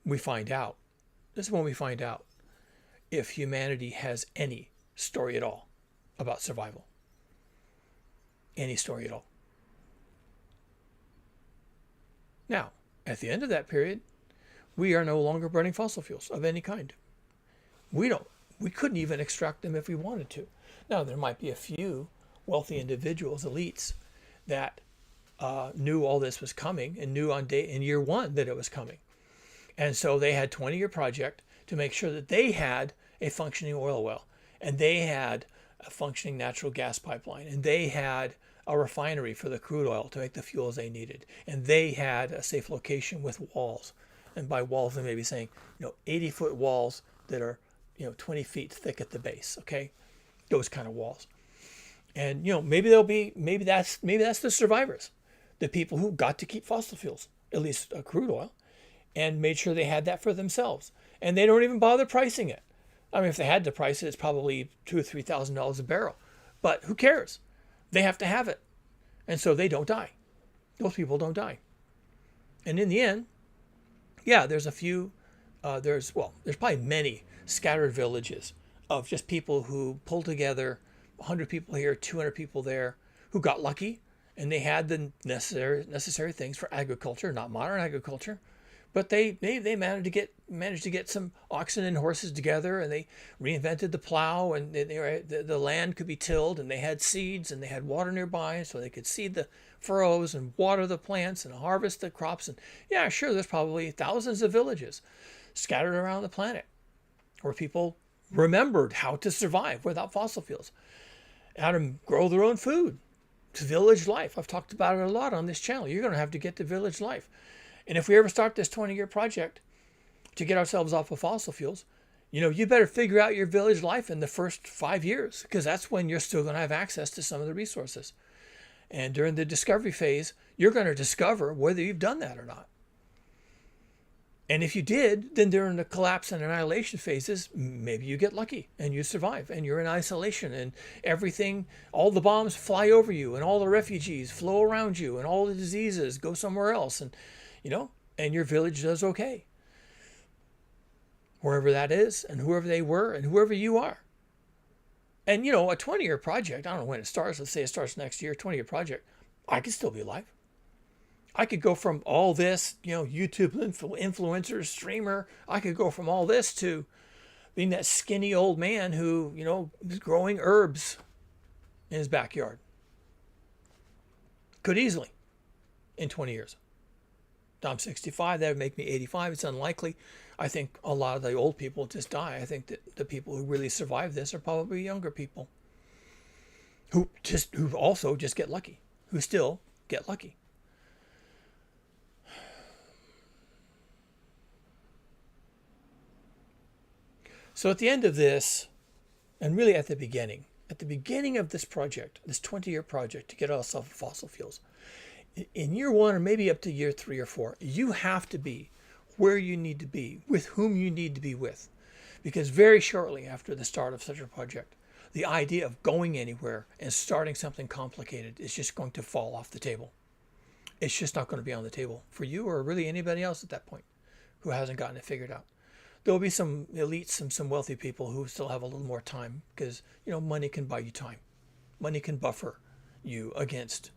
we find out. This is when we find out if humanity has any story at all about survival. Any story at all. Now, at the end of that period, we are no longer burning fossil fuels of any kind. We couldn't even extract them if we wanted to. Now, there might be a few wealthy individuals, elites, that knew all this was coming and knew in year one that it was coming. And so they had a 20-year project to make sure that they had a functioning oil well, and they had a functioning natural gas pipeline, and they had a refinery for the crude oil to make the fuels they needed, and they had a safe location with walls. And by walls, they may be saying, 80-foot walls that are, 20 feet thick at the base. Okay, those kind of walls. And maybe that's the survivors, the people who got to keep fossil fuels, at least crude oil, and made sure they had that for themselves. And they don't even bother pricing it. I mean, if they had to price it, it's probably $2,000 or $3,000 a barrel. But who cares? They have to have it, and so they don't die. Those people don't die. And in the end, yeah, there's a few. There's probably many scattered villages of just people who pulled together, 100 people here, 200 people there, who got lucky, and they had the necessary things for agriculture, not modern agriculture, but they managed to get some oxen and horses together, and they reinvented the plow, and the land could be tilled, and they had seeds, and they had water nearby, so they could seed the furrows and water the plants and harvest the crops. And yeah, sure, there's probably thousands of villages scattered around the planet where people remembered how to survive without fossil fuels, how to grow their own food. It's village life. I've talked about it a lot on this channel. You're going to have to get to village life. And if we ever start this 20-year project to get ourselves off of fossil fuels, you better figure out your village life in the first 5 years, because that's when you're still going to have access to some of the resources. And during the discovery phase, you're going to discover whether you've done that or not. And if you did, then during the collapse and annihilation phases, maybe you get lucky and you survive and you're in isolation, and everything, all the bombs fly over you and all the refugees flow around you and all the diseases go somewhere else, and and your village does okay. Wherever that is, and whoever they were, and whoever you are. And, a 20-year project, I don't know when it starts. Let's say it starts next year, 20-year project. I could still be alive. I could go from all this, YouTube influencer, streamer. I could go from all this to being that skinny old man who, is growing herbs in his backyard. Could easily in 20 years. I'm 65, that would make me 85. It's unlikely. I think a lot of the old people just die. I think that the people who really survive this are probably younger people who also just get lucky, who still get lucky. So at the end of this, and really at the beginning of this project, this 20-year project to get ourselves off fossil fuels, in year one or maybe up to year 3 or 4, you have to be where you need to be, with whom you need to be with. Because very shortly after the start of such a project, the idea of going anywhere and starting something complicated is just going to fall off the table. It's just not going to be on the table for you or really anybody else at that point who hasn't gotten it figured out. There will be some elites, some wealthy people who still have a little more time because, money can buy you time. Money can buffer you against,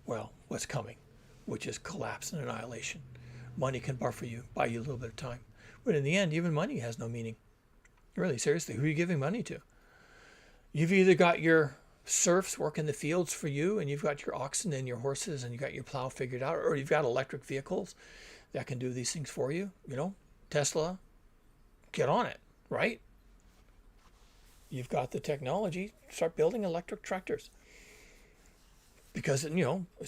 what's coming. which is collapse and annihilation. Money can buy you a little bit of time. But in the end, even money has no meaning. Really, seriously, who are you giving money to? You've either got your serfs working the fields for you, and you've got your oxen and your horses, and you've got your plow figured out, or you've got electric vehicles that can do these things for you. Tesla, get on it, right? You've got the technology, start building electric tractors. Because, as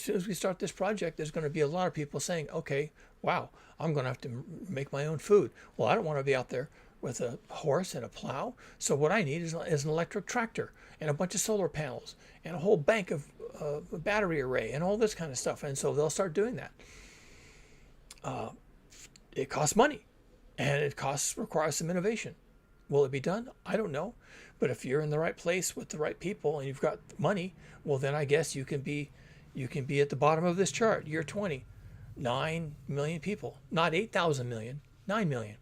soon as we start this project, there's going to be a lot of people saying, okay, wow, I'm going to have to make my own food. Well, I don't want to be out there with a horse and a plow. So what I need is an electric tractor and a bunch of solar panels and a whole bank of a battery array and all this kind of stuff. And so they'll start doing that. It costs money, and requires some innovation. Will it be done? I don't know. But if you're in the right place with the right people and you've got money, well, then I guess you can be at the bottom of this chart. Year 20, 9 million people, not 8,000 million, 9 million.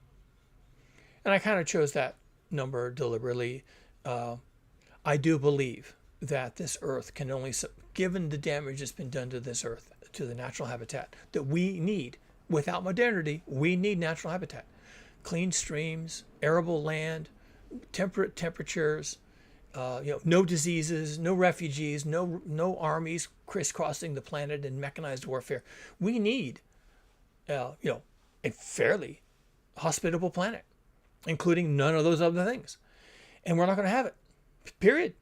And I kind of chose that number deliberately. I do believe that this earth can only, given the damage that's been done to this earth, to the natural habitat that we need, without modernity, we need natural habitat. Clean streams, arable land, temperate temperatures, no diseases, no refugees, no armies crisscrossing the planet in mechanized warfare. We need, a fairly hospitable planet, including none of those other things. And we're not going to have it, period.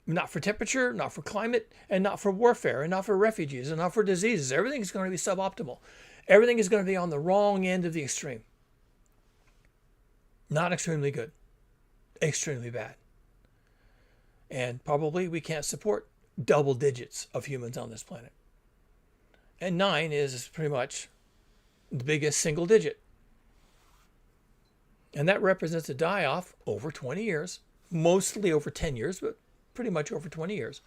Not for temperature, not for climate, and not for warfare, and not for refugees, and not for diseases. Everything is going to be suboptimal. Everything is going to be on the wrong end of the extreme. Not extremely good. Extremely bad. And probably we can't support double digits of humans on this planet. And 9 is pretty much the biggest single digit. And that represents a die-off over 20 years, mostly over 10 years, but pretty much over 20 years,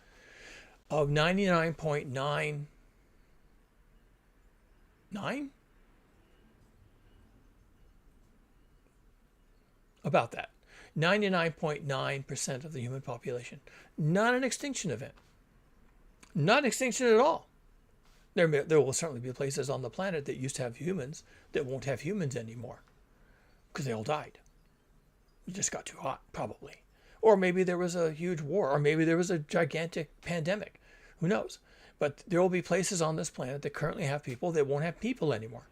of 99.99, about that. 99.9% of the human population. Not an extinction event. Not extinction at all. There will certainly be places on the planet that used to have humans that won't have humans anymore because they all died. It just got too hot, probably. Or maybe there was a huge war, or maybe there was a gigantic pandemic. Who knows? But there will be places on this planet that currently have people that won't have people anymore,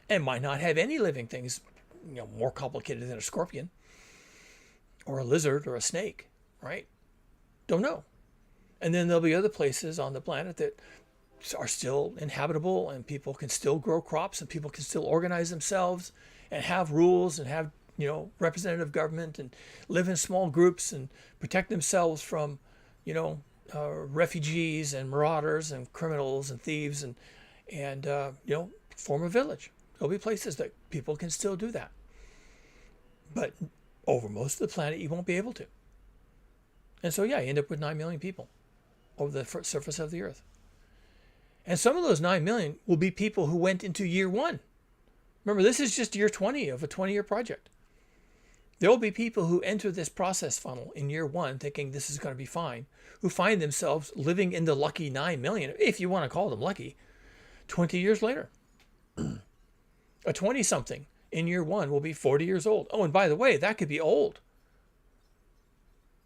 and might not have any living things, more complicated than a scorpion, or a lizard, or a snake, right? Don't know. And then there'll be other places on the planet that are still inhabitable, and people can still grow crops, and people can still organize themselves and have rules and have representative government and live in small groups and protect themselves from refugees and marauders and criminals and thieves and form a village. There'll be places that people can still do that, but over most of the planet you won't be able to. And so you end up with 9 million people over the surface of the earth. And some of those 9 million will be people who went into year 1. Remember, this is just year 20 of a 20-year project. There will be people who enter this process funnel in year 1 thinking this is going to be fine, who find themselves living in the lucky 9 million, if you want to call them lucky, 20 years later. A 20-something in year 1 will be 40 years old. Oh, and by the way, that could be old.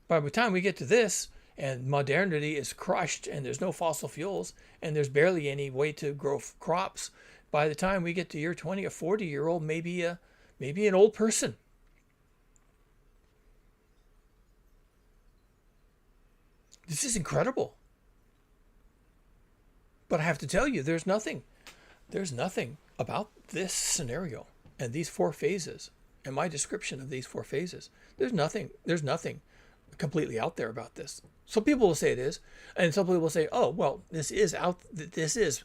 By the time we get to this, and modernity is crushed, and there's no fossil fuels, and there's barely any way to grow crops, by the time we get to year 20, a 40-year-old may be an old person. This is incredible. But I have to tell you, there's nothing about this scenario and these 4 phases and my description of these 4 phases. There's nothing completely out there about this. Some people will say it is, and some people will say, oh, well, this is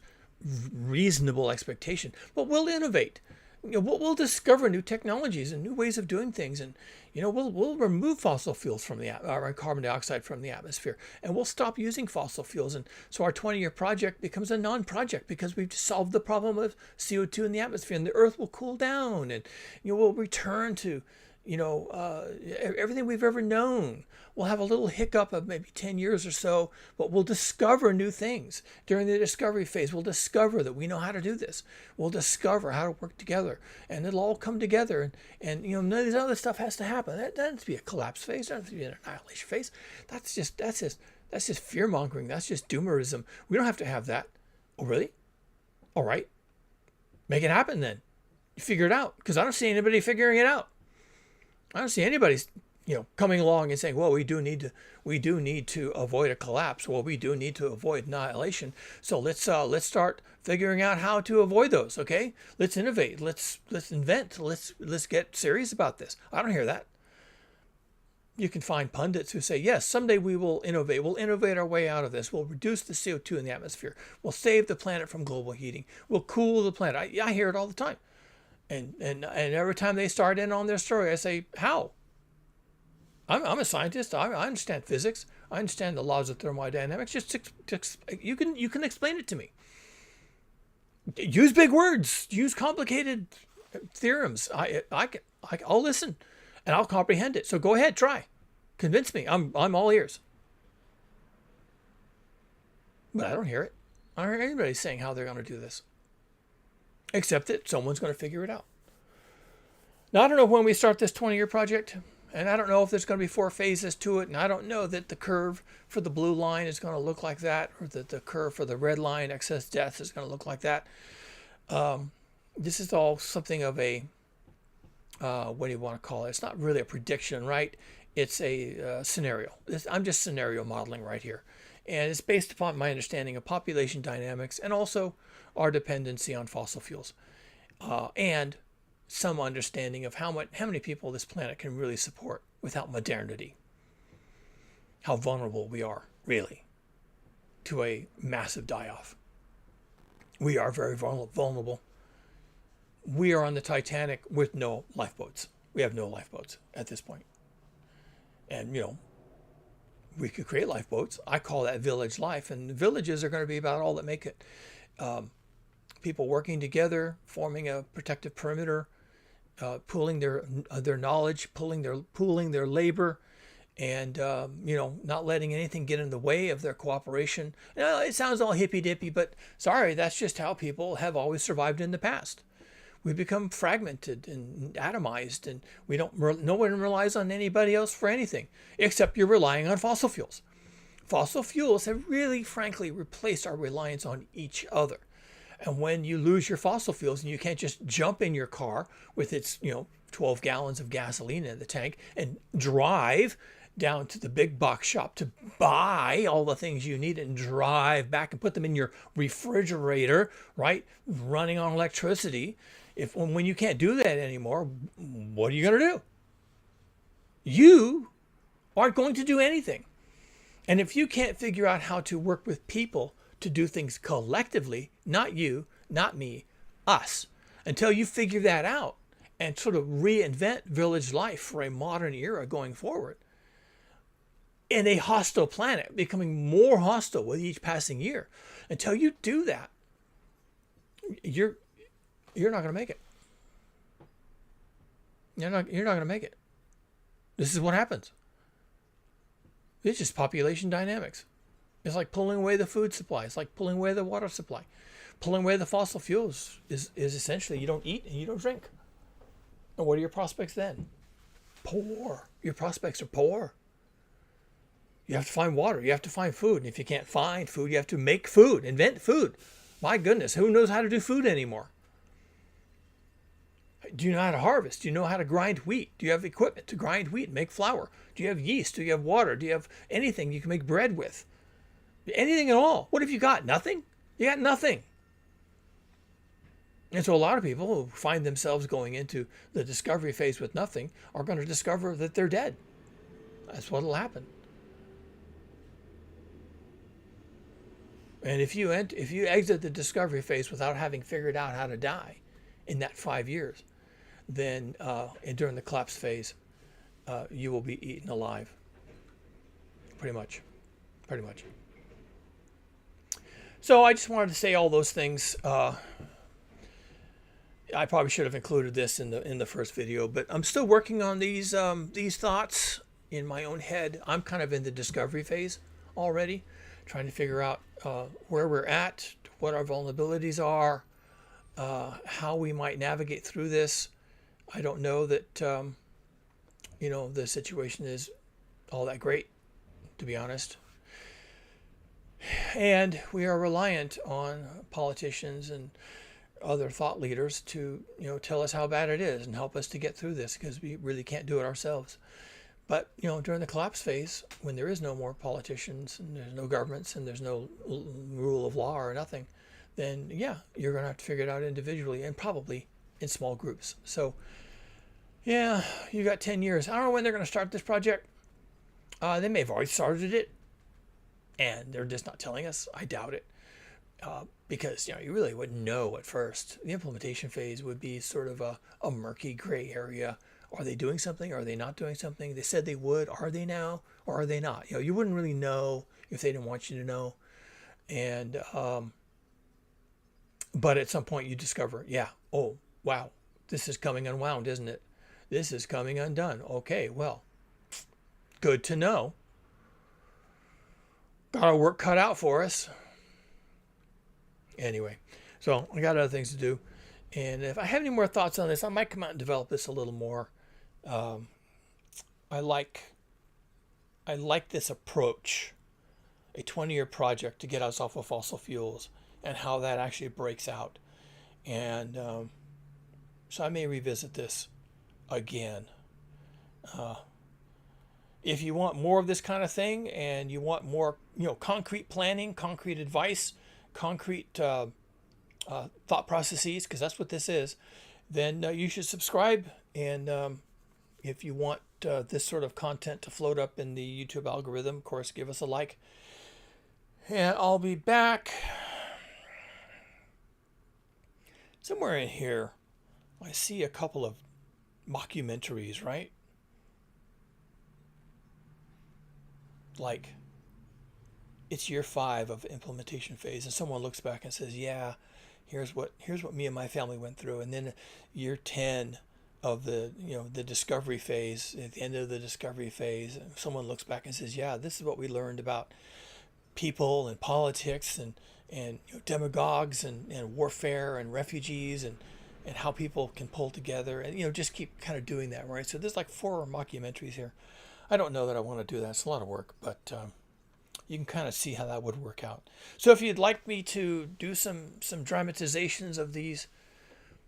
reasonable expectation, but we'll innovate. We'll discover new technologies and new ways of doing things, and we'll remove fossil fuels from our carbon dioxide from the atmosphere, and we'll stop using fossil fuels, and so our 20-year project becomes a non-project because we've solved the problem of CO2 in the atmosphere, and the Earth will cool down, and we'll return to everything we've ever known. We'll have a little hiccup of maybe 10 years or so, but we'll discover new things. During the discovery phase, we'll discover that we know how to do this. We'll discover how to work together, and it'll all come together. And none of this other stuff has to happen. That doesn't be a collapse phase. That doesn't be an annihilation phase. That's just fear mongering. That's just doomerism. We don't have to have that. Oh, really? All right. Make it happen then. You figure it out, because I don't see anybody figuring it out. I don't see anybody, coming along and saying, well, we do need to avoid a collapse. Well, we do need to avoid annihilation. So let's start figuring out how to avoid those. Okay, let's innovate. Let's invent. Let's get serious about this. I don't hear that. You can find pundits who say, yes, someday we will innovate. We'll innovate our way out of this. We'll reduce the CO2 in the atmosphere. We'll save the planet from global heating. We'll cool the planet. I hear it all the time. And every time they start in on their story, I say, how? I'm a scientist. I understand physics. I understand the laws of thermodynamics. Just you can explain it to me. Use big words. Use complicated theorems. I'll listen, and I'll comprehend it. So go ahead, try, convince me. I'm all ears. But I don't hear it. I don't hear anybody saying how they're going to do this, except that someone's going to figure it out. Now, I don't know when we start this 20-year project, and I don't know if there's going to be 4 phases to it, and I don't know that the curve for the blue line is going to look like that, or that the curve for the red line, excess deaths, is going to look like that. This is all something of a, what do you want to call it? It's not really a prediction, right? It's a scenario. I'm just scenario modeling right here. And it's based upon my understanding of population dynamics and also our dependency on fossil fuels, and some understanding of how many people this planet can really support without modernity. How vulnerable we are, really, to a massive die-off. We are very vulnerable. We are on the Titanic with no lifeboats. We have no lifeboats at this point. And, we could create lifeboats. I call that village life, and villages are going to be about all that make it. People working together, forming a protective perimeter, pooling their knowledge, pooling their labor, and not letting anything get in the way of their cooperation. It sounds all hippy dippy, but sorry, that's just how people have always survived in the past. We become fragmented and atomized, and no one relies on anybody else for anything, except you're relying on fossil fuels. Fossil fuels have really, frankly, replaced our reliance on each other. And when you lose your fossil fuels and you can't just jump in your car with its, 12 gallons of gasoline in the tank and drive down to the big box shop to buy all the things you need and drive back and put them in your refrigerator, right? Running on electricity. When you can't do that anymore, what are you going to do? You aren't going to do anything. And if you can't figure out how to work with people to do things collectively, not you, not me, us, until you figure that out and sort of reinvent village life for a modern era going forward, in a hostile planet, becoming more hostile with each passing year, until you do that, you're not going to make it. You're not going to make it. This is what happens. It's just population dynamics. It's like pulling away the food supply. It's like pulling away the water supply. Pulling away the fossil fuels is essentially you don't eat and you don't drink. And what are your prospects then? Poor. Your prospects are poor. You have to find water. You have to find food. And if you can't find food, you have to make food, invent food. My goodness, who knows how to do food anymore? Do you know how to harvest? Do you know how to grind wheat? Do you have equipment to grind wheat and make flour? Do you have yeast? Do you have water? Do you have anything you can make bread with? Anything at all. What have you got? Nothing? You got nothing. And so a lot of people who find themselves going into the discovery phase with nothing are going to discover that they're dead. That's what will happen. And if you exit the discovery phase without having figured out how to die in that 5 years, then during the collapse phase, you will be eaten alive. Pretty much. So I just wanted to say all those things. I probably should have included this in the first video, but I'm still working on these thoughts in my own head. I'm kind of in the discovery phase already, trying to figure out where we're at, what our vulnerabilities are, how we might navigate through this. I don't know that the situation is all that great, to be honest. And we are reliant on politicians and other thought leaders to tell us how bad it is and help us to get through this, because we really can't do it ourselves. But during the collapse phase, when there is no more politicians and there's no governments and there's no rule of law or nothing, then yeah, you're going to have to figure it out individually and probably in small groups. So yeah, you got 10 years. I don't know when they're going to start this project. They may have already started it and they're just not telling us. I doubt it. Because you really wouldn't know at first. The implementation phase would be sort of a murky gray area. Are they doing something? Are they not doing something? They said they would. Are they now? Or are they not? You wouldn't really know if they didn't want you to know. And but at some point you discover, yeah, oh wow, this is coming unwound, isn't it? This is coming undone. Okay, well, good to know. Got our work cut out for us. Anyway, so I got other things to do, and if I have any more thoughts on this, I might come out and develop this a little more. I like this approach, a 20-year project to get us off of fossil fuels and how that actually breaks out, and so I may revisit this again. If you want more of this kind of thing and you want more concrete planning, concrete advice, concrete thought processes, because that's what this is, then you should subscribe. And if you want this sort of content to float up in the YouTube algorithm, of course, give us a like. And I'll be back somewhere in here. I see a couple of mockumentaries, right? Like, it's year 5 of implementation phase, and someone looks back and says, yeah, here's what me and my family went through. And then year 10 of the discovery phase, at the end of the discovery phase, someone looks back and says, yeah, this is what we learned about people and politics and demagogues and warfare and refugees and how people can pull together, and just keep kind of doing that, right? So there's like 4 mockumentaries here. I don't know that I want to do that. It's a lot of work, but you can kind of see how that would work out. So if you'd like me to do some dramatizations of these,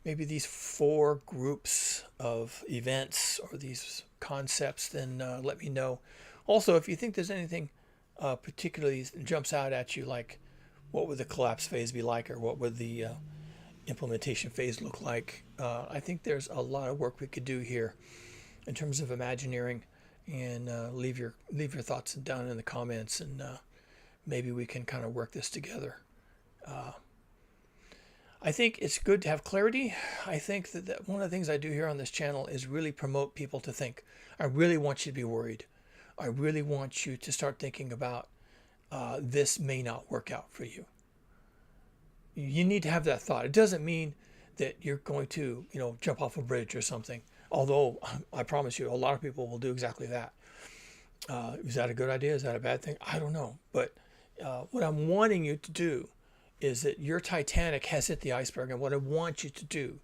maybe these 4 groups of events or these concepts, then let me know. Also, if you think there's anything particularly jumps out at you, like what would the collapse phase be like, or what would the implementation phase look like, I think there's a lot of work we could do here in terms of imagineering. And leave your thoughts down in the comments, and maybe we can kind of work this together. I think it's good to have clarity. I think that one of the things I do here on this channel is really promote people to think. I really want you to be worried. I really want you to start thinking about this may not work out for you. You need to have that thought. It doesn't mean that you're going to jump off a bridge or something. Although I promise you, a lot of people will do exactly that. Is that a good idea? Is that a bad thing? I don't know. But what I'm wanting you to do is that your Titanic has hit the iceberg. And what I want you to do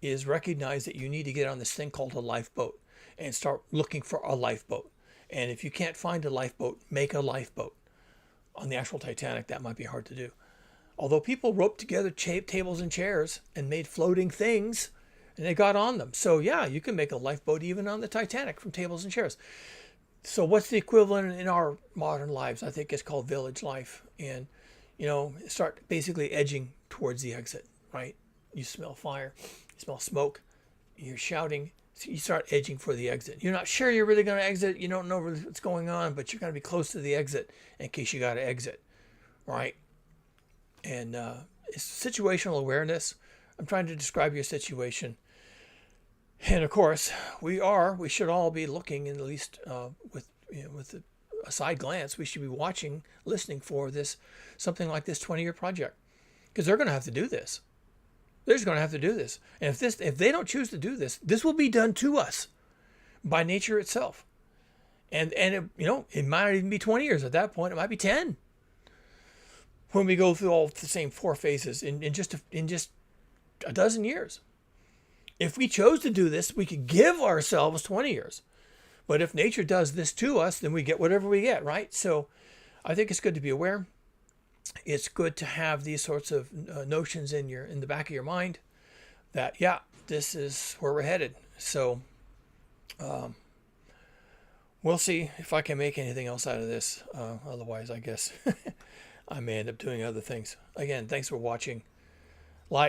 is recognize that you need to get on this thing called a lifeboat and start looking for a lifeboat. And if you can't find a lifeboat, make a lifeboat. On the actual Titanic, that might be hard to do. Although people roped together tables and chairs and made floating things, and they got on them. So yeah, you can make a lifeboat even on the Titanic from tables and chairs. So what's the equivalent in our modern lives? I think it's called village life. And, start basically edging towards the exit, right? You smell fire, you smell smoke, you're shouting, so you start edging for the exit. You're not sure you're really going to exit. You don't know really what's going on, but you're going to be close to the exit in case you got to exit, right? And it's situational awareness. I'm trying to describe your situation. And of course, we should all be looking, at least with a side glance, we should be watching, listening for something like this 20-year project, because they're going to have to do this. They're just going to have to do this. And if they don't choose to do this, this will be done to us by nature itself. And it, it might not even be 20 years at that point. It might be 10 when we go through all the same 4 phases in just a dozen years. If we chose to do this, we could give ourselves 20 years. But if nature does this to us, then we get whatever we get, right? So I think it's good to be aware. It's good to have these sorts of notions in the back of your mind that, yeah, this is where we're headed. So we'll see if I can make anything else out of this. Otherwise, I guess I may end up doing other things. Again, thanks for watching. Like,